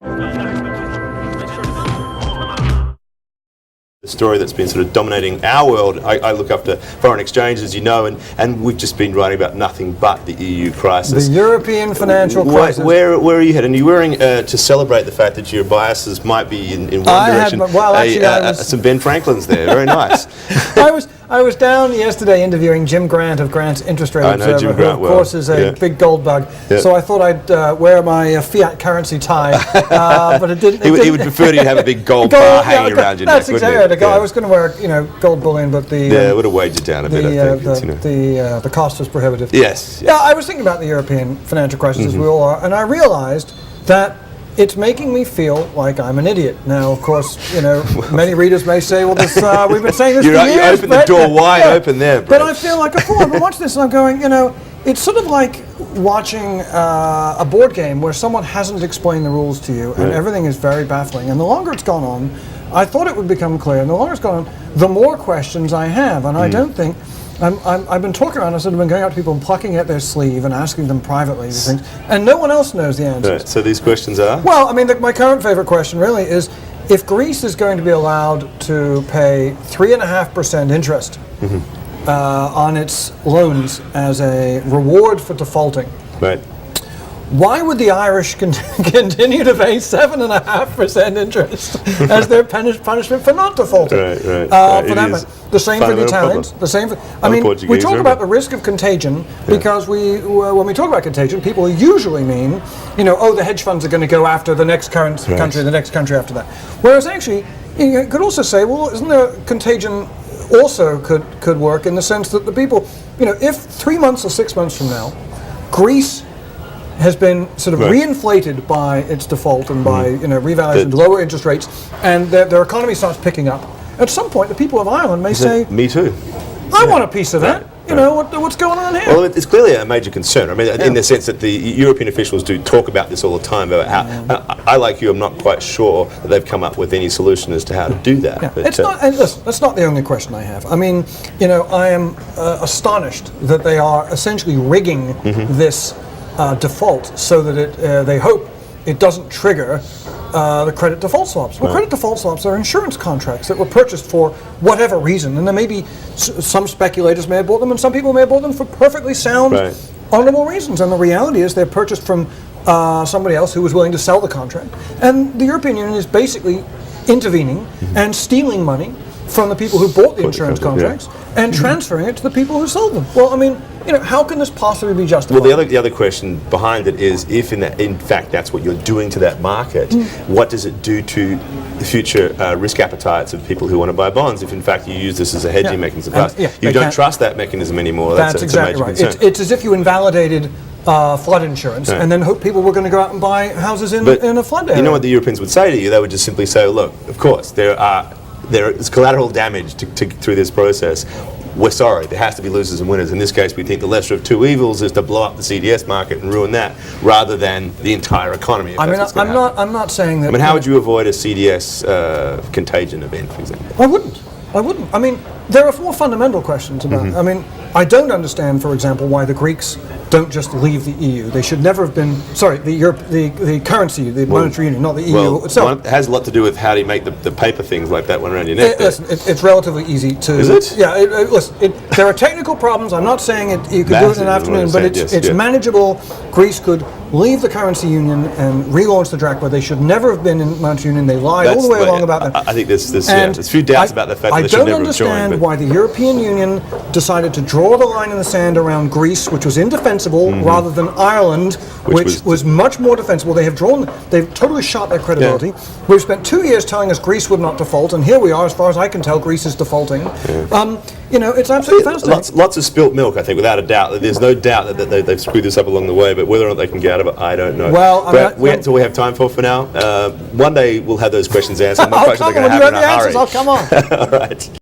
The story that's been sort of dominating our world. I look after foreign exchange, as you know, and we've just been writing about nothing but the EU crisis. The European financial crisis. Where are you heading? Are you wearing to celebrate the fact that your biases might be in one direction? Some Ben Franklins there. Very nice. I was down yesterday interviewing Jim Grant of Grant's Interest Rate Observer, who of course is a big gold bug. Yeah. So I thought I'd wear my fiat currency tie, but it didn't. He would prefer you to have a big gold bar hanging around your neck. That's exactly. I was going to wear, gold bullion, but it would have weighed you down a bit. I think the cost was prohibitive. Yes. Yeah, I was thinking about the European financial crisis, as we all are, and I realized that it's making me feel like I'm an idiot. Now, of course, many readers may say, well, we've been saying this for years. You opened the door wide open there, Brett. But I feel like a fool. I've been watching this and I'm going, it's sort of like watching a board game where someone hasn't explained the rules to you and everything is very baffling. And the longer it's gone on, I thought it would become clear, and the longer it's gone on, the more questions I have. And I don't think... I've been talking around, I've sort of been going out to people and plucking at their sleeve and asking them privately these things, and no one else knows the answers. Right. So these questions are? Well, I mean, my current favorite question really is, if Greece is going to be allowed to pay 3.5% interest on its loans as a reward for defaulting, right, why would the Irish continue to pay 7.5% interest as their punishment for not defaulting? Right. For that matter. The same for the Italians. The same for. I mean, we talk about the risk of contagion because when we talk about contagion, people usually mean, the hedge funds are going to go after the next country, the next country after that. Whereas actually, you could also say, well, isn't there contagion also could work in the sense that the people, if 3 months or 6 months from now, Greece has been sort of reinflated by its default and by revaluation, lower interest rates, and their economy starts picking up. At some point, the people of Ireland may say, "Me too. I want a piece of that." What's going on here? Well, it's clearly a major concern. I mean, in the sense that the European officials do talk about this all the time, about how, I, like you, I'm not quite sure that they've come up with any solution as to how to do that. Yeah. But, listen, that's not the only question I have. I mean, I am astonished that they are essentially rigging this default so that they hope it doesn't trigger the credit default swaps. Well, credit default swaps are insurance contracts that were purchased for whatever reason, and there may be some speculators may have bought them, and some people may have bought them for perfectly sound, honorable reasons. And the reality is they're purchased from somebody else who was willing to sell the contract. And the European Union is basically intervening and stealing money from the people who bought the insurance contracts and transferring it to the people who sold them. Well, I mean, how can this possibly be justified? Well, the other question behind it is, if in fact that's what you're doing to that market, what does it do to the future risk appetites of people who want to buy bonds? If in fact you use this as a hedging mechanism, you don't trust that mechanism anymore. That's exactly right. It's as if you invalidated flood insurance and then hope people were going to go out and buy houses in a flood area. You know what the Europeans would say to you? They would just simply say, look, of course, there is collateral damage through this process. We're sorry, there has to be losers and winners. In this case, we think the lesser of two evils is to blow up the CDS market and ruin that, rather than the entire economy. I'm not saying that. I mean, how would you avoid a CDS contagion event, for example? I wouldn't. I mean, there are more fundamental questions about it. I mean, I don't understand, for example, why the Greeks don't just leave the EU. They should never have been. Sorry, the currency, the monetary union, not the EU itself. It has a lot to do with how do you make the paper things like that one around your neck. Listen, it's relatively easy to. Is it? Yeah. There are technical problems. I'm not saying you could do it in an afternoon, but it's manageable. Greece could leave the currency union and relaunch the drachma. They should never have been in monetary union. They lied all the way along about that. I think there's a few doubts about the fact that they should never have joined. I don't understand why the European Union decided to draw the line in the sand around Greece, which was indefensible, rather than Ireland, which was much more defensible. They've totally shot their credibility. We've spent 2 years telling us Greece would not default, and here we are, as far as I can tell, Greece is defaulting. It's absolutely fascinating. Lots of spilt milk, I think, without a doubt. There's no doubt that they've screwed this up along the way, but whether or not they can get out of it, I don't know. Well, that's all we have time for now. One day we'll have those questions answered. I'll come on. When you have the answers, I'll come on. All right.